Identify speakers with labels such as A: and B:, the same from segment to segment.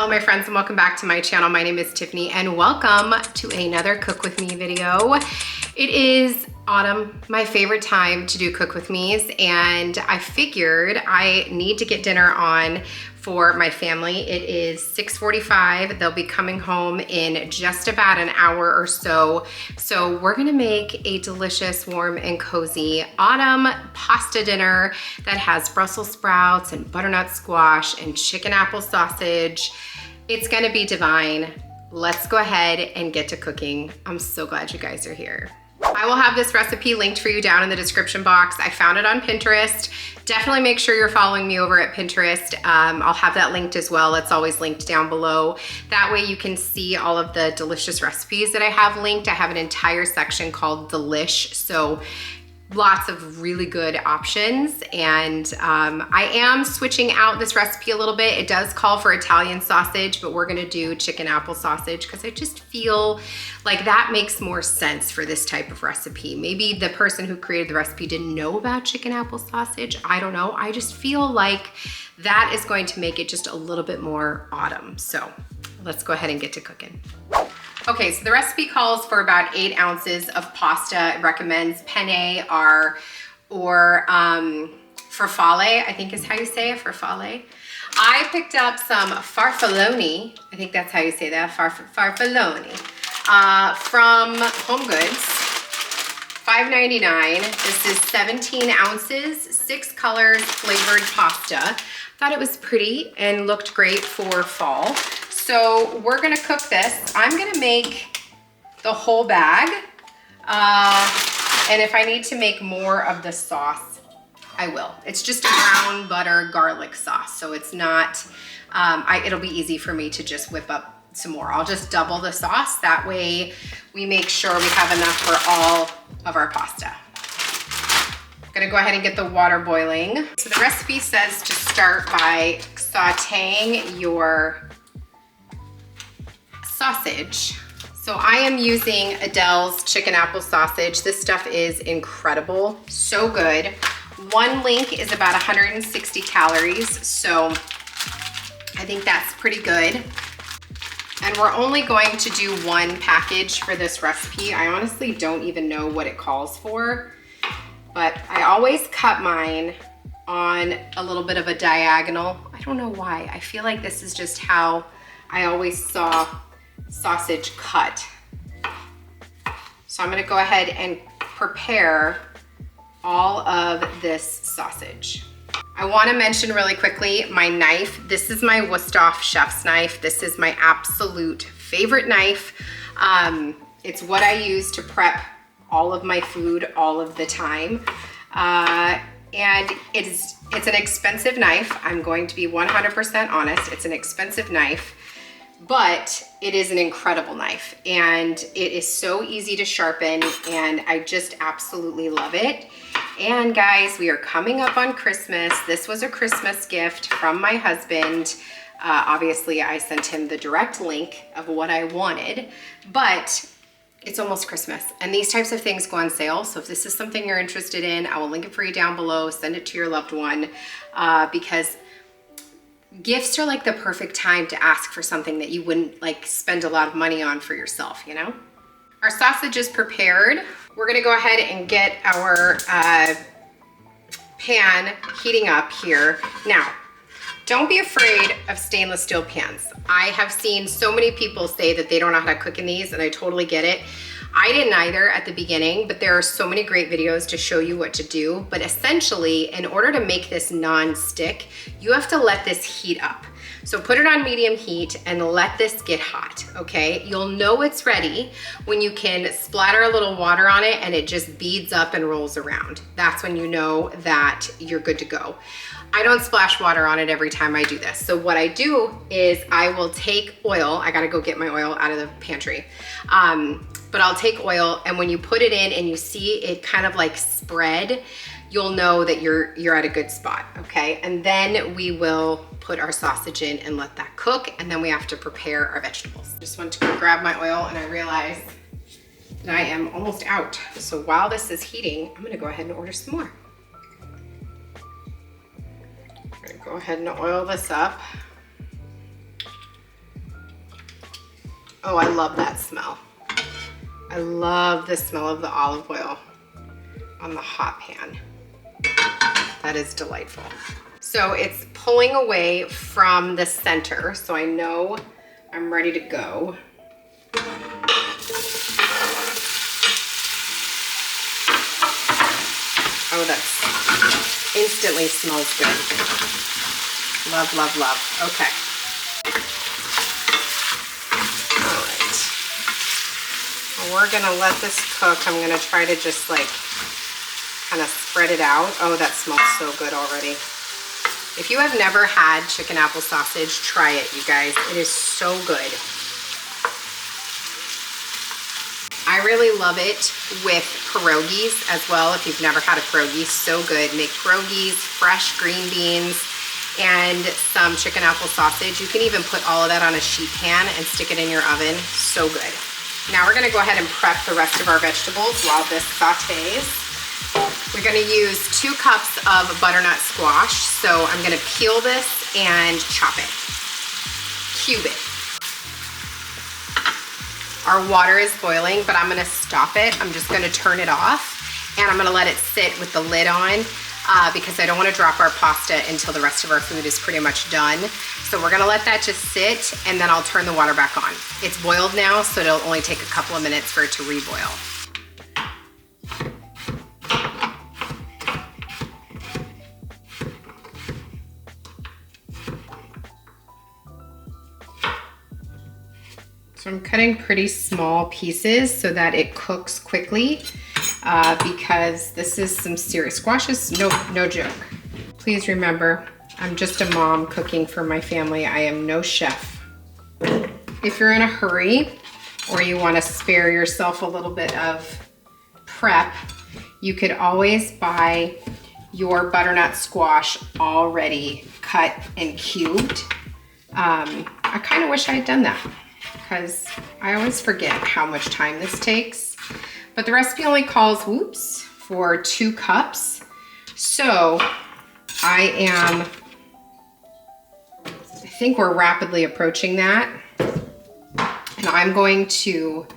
A: my friends, and welcome back to my channel. My name is Tiffany and welcome to another Cook With Me video. It is autumn, my favorite time to do Cook With Me's, and I figured I need to get dinner on for my family. It is 6:45. They'll be coming home in just about an hour or so. So we're gonna make a delicious, warm and cozy autumn pasta dinner that has Brussels sprouts and butternut squash and chicken apple sausage. It's gonna be divine. Let's go ahead and get to cooking. I'm so glad you guys are here. I will have this recipe linked for you down in the description box. I found it on Pinterest. Definitely make sure you're following me over at Pinterest. I'll have that linked as well. It's always linked down below. That way you can see all of the delicious recipes that I have linked. I have an entire section called Delish. So lots of really good options, and I am switching out this recipe a little bit. It does call for Italian sausage, but we're gonna do chicken apple sausage because I just feel like that makes more sense for this type of recipe. Maybe the person who created the recipe didn't know about chicken apple sausage. I don't know. I just feel like that is going to make it just a little bit more autumn. So let's go ahead and get to cooking. Okay, so the recipe calls for about 8 ounces of pasta. It recommends penne or farfalle, I think is how you say it, farfalle. I picked up some farfalloni, I think that's how you say that, farfalloni, from Home Goods, $5.99. This is 17 ounces, 6 colors, flavored pasta. Thought it was pretty and looked great for fall. So we're gonna cook this. I'm gonna make the whole bag. And if I need to make more of the sauce, I will. It's just a brown butter garlic sauce. So it's not, it'll be easy for me to just whip up some more. I'll just double the sauce. That way we make sure we have enough for all of our pasta. I'm gonna go ahead and get the water boiling. So the recipe says to start by sauteing your sausage. So I am using Adele's chicken apple sausage. This stuff is incredible, so good. One link is about 160 calories, so I think that's pretty good. And we're only going to do 1 package for this recipe. I honestly don't even know what it calls for, but I always cut mine on a little bit of a diagonal. I don't know why. I feel like this is just how I always saw sausage cut. So I'm gonna go ahead and prepare all of this sausage. I wanna mention really quickly my knife. This is my Wusthof chef's knife. This is my absolute favorite knife. It's what I use to prep all of my food all of the time. And it's an expensive knife. I'm going to be 100% honest. It's an expensive knife, but it is an incredible knife, and it is so easy to sharpen, and I just absolutely love it. And guys, we are coming up on Christmas. This was a Christmas gift from my husband. Obviously, I sent him the direct link of what I wanted, but it's almost Christmas, and these types of things go on sale. So if this is something you're interested in, I will link it for you down below. Send it to your loved one, because gifts are like the perfect time to ask for something that you wouldn't like spend a lot of money on for yourself, you know? Our sausage is prepared. We're gonna go ahead and get our pan heating up here. Now, don't be afraid of stainless steel pans. I have seen so many people say that they don't know how to cook in these, and I totally get it. I didn't either at the beginning, but there are so many great videos to show you what to do. But essentially, in order to make this non-stick, you have to let this heat up. So put it on medium heat and let this get hot, okay? You'll know it's ready when you can splatter a little water on it and it just beads up and rolls around. That's when you know that you're good to go. I don't splash water on it every time I do this. So what I do is I will take oil. I gotta go get my oil out of the pantry. But I'll take oil, and when you put it in and you see it kind of like spread, you'll know that you're at a good spot, okay? And then we will put our sausage in and let that cook, and then we have to prepare our vegetables. Just went to go grab my oil, and I realized that I am almost out. So while this is heating, I'm gonna go ahead and order some more. I'm gonna go ahead and oil this up. Oh, I love that smell. I love the smell of the olive oil on the hot pan. That is delightful. So it's pulling away from the center, so I know I'm ready to go. Oh, that's instantly smells good. Love, love, love. Okay. All right. Well, we're gonna let this cook. I'm gonna try to just like kind of spread it out. Oh, that smells so good already. If you have never had chicken apple sausage, try it, you guys. It is so good. I really love it with pierogies as well. If you've never had a pierogi, so good. Make pierogies, fresh green beans, and some chicken apple sausage. You can even put all of that on a sheet pan and stick it in your oven. So good. Now we're gonna go ahead and prep the rest of our vegetables while this sautés. We're gonna use 2 cups of butternut squash. So I'm gonna peel this and chop it, cube it. Our water is boiling, but I'm gonna stop it. I'm just gonna turn it off and I'm gonna let it sit with the lid on because I don't wanna drop our pasta until the rest of our food is pretty much done. So we're gonna let that just sit and then I'll turn the water back on. It's boiled now, so it'll only take a couple of minutes for it to reboil. So I'm cutting pretty small pieces so that it cooks quickly because this is some serious squash is no joke. Please remember, I'm just a mom cooking for my family. I am no chef. If you're in a hurry or you want to spare yourself a little bit of prep, you could always buy your butternut squash already cut and cubed. I kind of wish I had done that, because I always forget how much time this takes. But the recipe only calls, for 2 cups. So I think we're rapidly approaching that. And I'm going to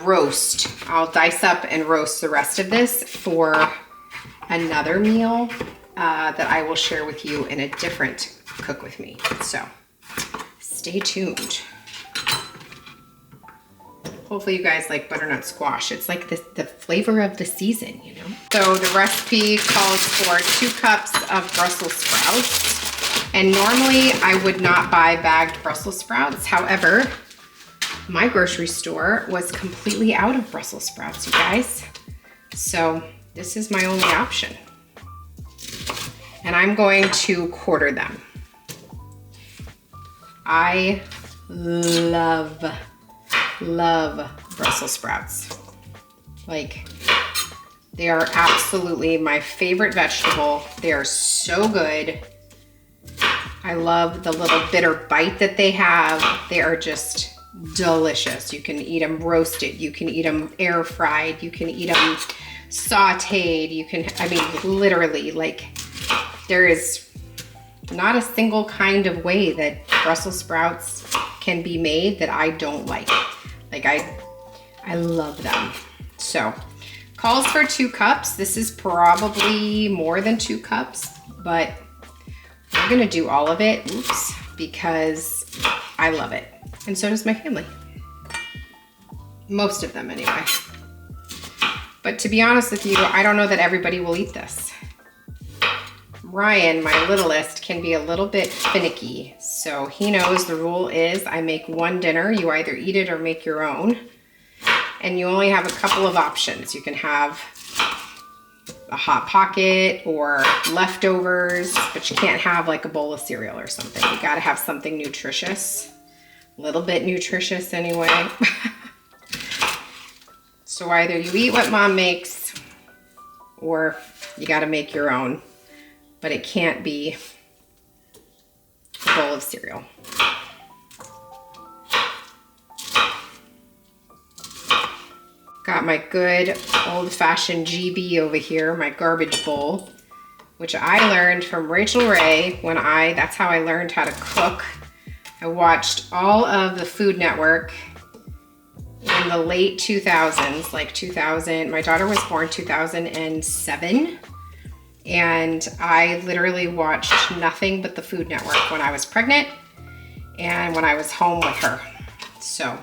A: roast. I'll dice up and roast the rest of this for another meal that I will share with you in a different Cook With Me. So stay tuned. Hopefully you guys like butternut squash. It's like the flavor of the season, you know? So the recipe calls for 2 cups of Brussels sprouts. And normally I would not buy bagged Brussels sprouts. However, my grocery store was completely out of Brussels sprouts, you guys. So this is my only option. And I'm going to quarter them. I love Brussels sprouts. Like, they are absolutely my favorite vegetable. They are so good. I love the little bitter bite that they have. They are just delicious. You can eat them roasted. You can eat them air fried. You can eat them sauteed. You can, I mean, literally, like, there is not a single kind of way that Brussels sprouts can be made that I don't like. Like, I love them. So, calls for 2 cups. This is probably more than 2 cups, but we're gonna do all of it, because I love it. And so does my family. Most of them anyway. But to be honest with you, I don't know that everybody will eat this. Ryan, my littlest, can be a little bit finicky. So he knows the rule is I make one dinner. You either eat it or make your own. And you only have a couple of options. You can have a Hot Pocket or leftovers, but you can't have like a bowl of cereal or something. You gotta have something nutritious. A little bit nutritious anyway. So either you eat what mom makes or you gotta make your own. But it can't be a bowl of cereal. Got my good old-fashioned GB over here, my garbage bowl, which I learned from Rachel Ray when that's how I learned how to cook I watched all of the Food Network in the late 2000s, like 2000. My daughter was born 2007. And I literally watched nothing but the Food Network when I was pregnant and when I was home with her. So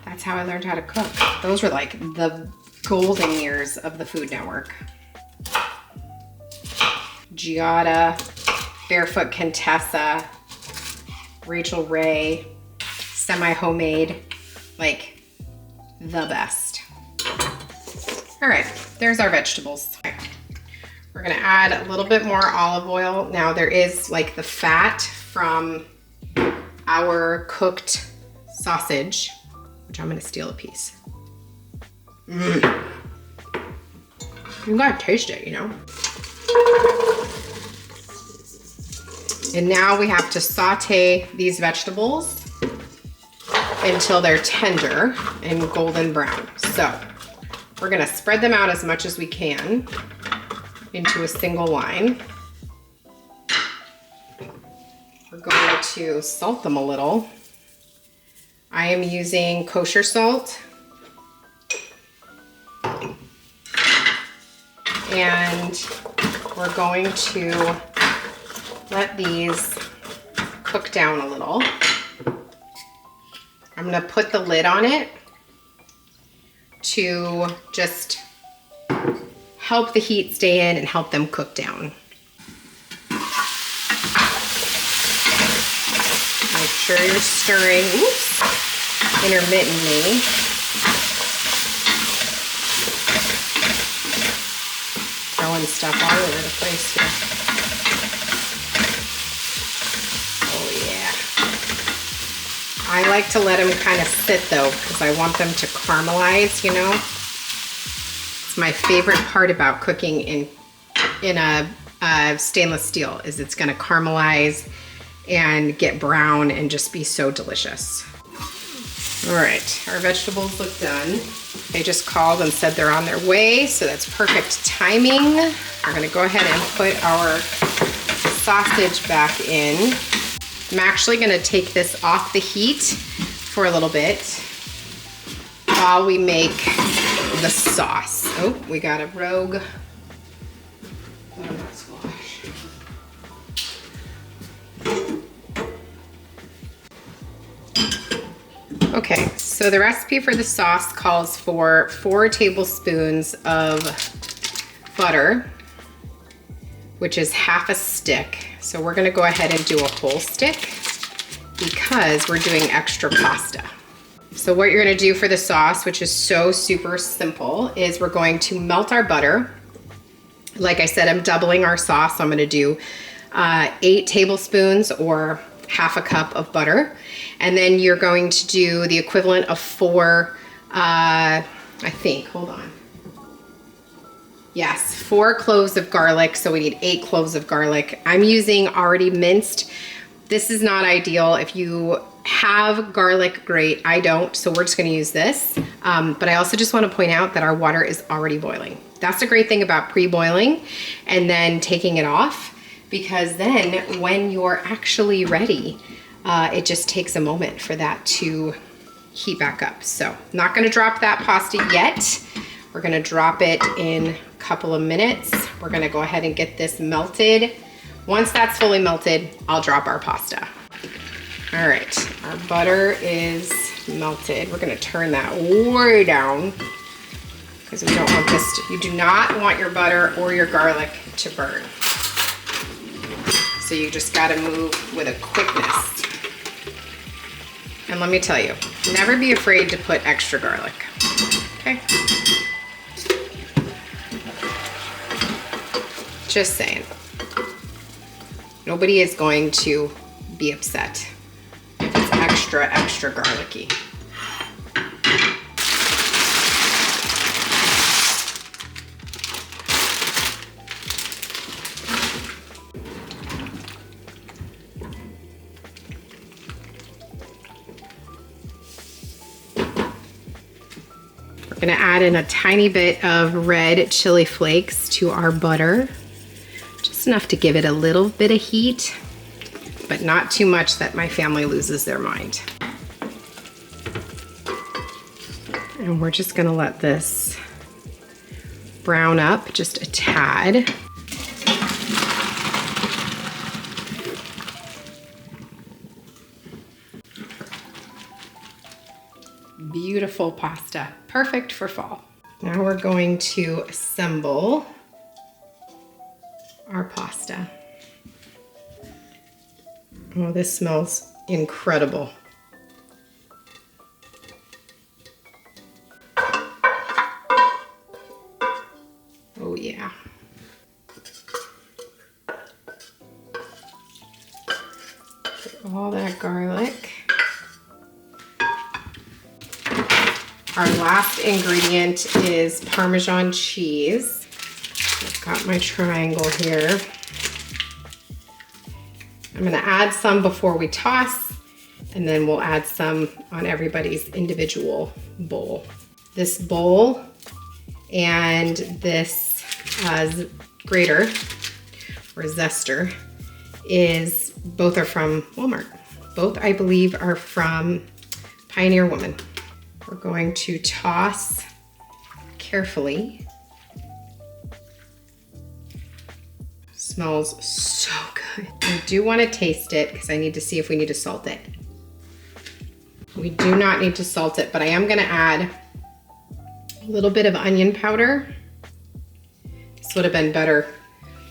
A: that's how I learned how to cook. Those were like the golden years of the Food Network. Giada, Barefoot Contessa, Rachel Ray, Semi-Homemade, like the best. All right, there's our vegetables. We're gonna add a little bit more olive oil. Now there is like the fat from our cooked sausage, which I'm gonna steal a piece. You gotta taste it, you know? And now we have to saute these vegetables until they're tender and golden brown. So we're gonna spread them out as much as we can into a single line. We're going to salt them a little. I am using kosher salt. And we're going to let these cook down a little. I'm gonna put the lid on it to just help the heat stay in and help them cook down. Make sure you're stirring, intermittently. Throwing stuff all over the place here. Oh yeah. I like to let them kind of sit though, because I want them to caramelize, you know? It's my favorite part about cooking in a stainless steel is it's gonna caramelize and get brown and just be so delicious. All right, our vegetables look done. They just called and said they're on their way, so that's perfect timing. We're gonna go ahead and put our sausage back in. I'm actually gonna take this off the heat for a little bit while we make the sauce. Oh, we got a rogue butternut squash. Okay, so the recipe for the sauce calls for 4 tablespoons of butter, which is half a stick. So we're gonna go ahead and do a whole stick because we're doing extra pasta. So what you're gonna do for the sauce, which is so super simple, is we're going to melt our butter. Like I said, I'm doubling our sauce. So I'm gonna do 8 tablespoons or half a cup of butter. And then you're going to do the equivalent of 4, I think, hold on. Yes, 4 cloves of garlic. So we need 8 cloves of garlic. I'm using already minced. This is not ideal. If you have garlic, great. I don't, so we're just gonna use this. But I also just wanna point out that our water is already boiling. That's the great thing about pre-boiling and then taking it off, because then when you're actually ready, it just takes a moment for that to heat back up. So not gonna drop that pasta yet. We're gonna drop it in a couple of minutes. We're gonna go ahead and get this melted. Once that's fully melted, I'll drop our pasta. All right, our butter is melted. We're gonna turn that way down because we don't want this to, you do not want your butter or your garlic to burn. So you just gotta move with a quickness. And let me tell you, never be afraid to put extra garlic, okay? Just saying. Nobody is going to be upset if it's extra garlicky. We're gonna add in a tiny bit of red chili flakes to our butter. Just enough to give it a little bit of heat, but not too much that my family loses their mind. And we're just gonna let this brown up just a tad. Beautiful pasta, perfect for fall. Now we're going to assemble our pasta. Oh, this smells incredible. Oh yeah. Put all that garlic. Our last ingredient is Parmesan cheese. I've got my triangle here. I'm gonna add some before we toss, and then we'll add some on everybody's individual bowl. This bowl and this grater or zester both are from Walmart. Both, I believe, are from Pioneer Woman. We're going to toss carefully. Smells so good. I do want to taste it because I need to see if we need to salt it. We do not need to salt it, but I am going to add a little bit of onion powder. This would have been better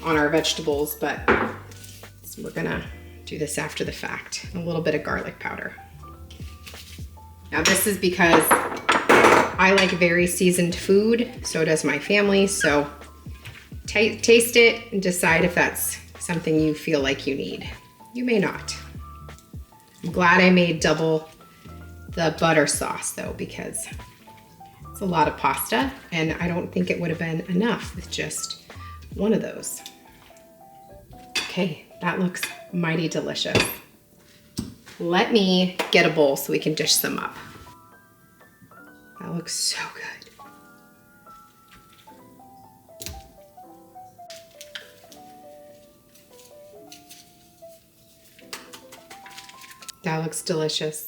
A: on our vegetables, but we're going to do this after the fact. A little bit of garlic powder. Now this is because I like very seasoned food, so does my family, so taste it and decide if that's something you feel like you need. You may not. I'm glad I made double the butter sauce though, because it's a lot of pasta and I don't think it would have been enough with just one of those. Okay, that looks mighty delicious. Let me get a bowl so we can dish some up. That looks so good. That looks delicious.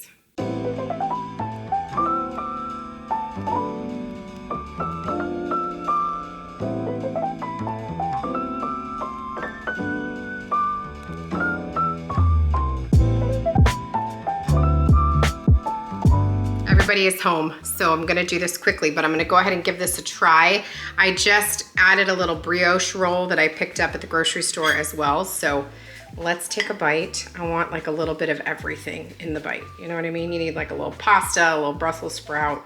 A: Everybody is home, so I'm gonna do this quickly, but I'm gonna go ahead and give this a try. I just added a little brioche roll that I picked up at the grocery store as well, so let's take a bite. I want like a little bit of everything in the bite. You know what I mean? You need like a little pasta, a little Brussels sprout,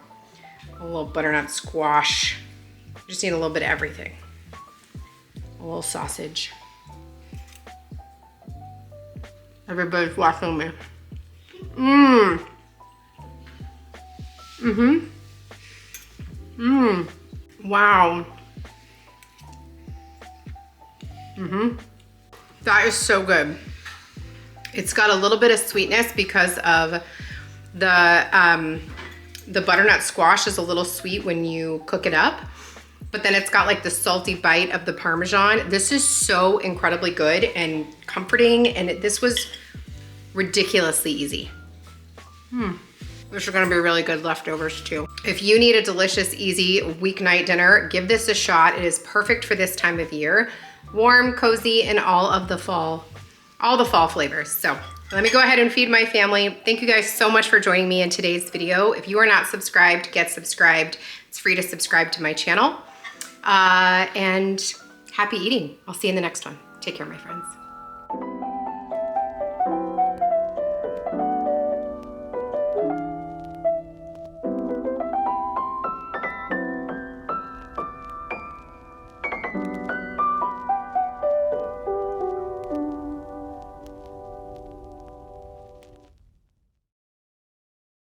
A: a little butternut squash. You just need a little bit of everything. A little sausage. Everybody's watching me. Mmm. Mm-hmm. Mmm. Wow. Mm-hmm. That is so good. It's got a little bit of sweetness because of the butternut squash is a little sweet when you cook it up, but then it's got like the salty bite of the Parmesan. This is so incredibly good and comforting, and this was ridiculously easy. These are gonna be really good leftovers too. If you need a delicious, easy weeknight dinner, give this a shot. It is perfect for this time of year. Warm, cozy, and all the fall flavors. So let me go ahead and feed my family. Thank you guys so much for joining me in today's video. If you are not subscribed, get subscribed. It's free to subscribe to my channel. And happy eating. I'll see you in the next one. Take care, my friends.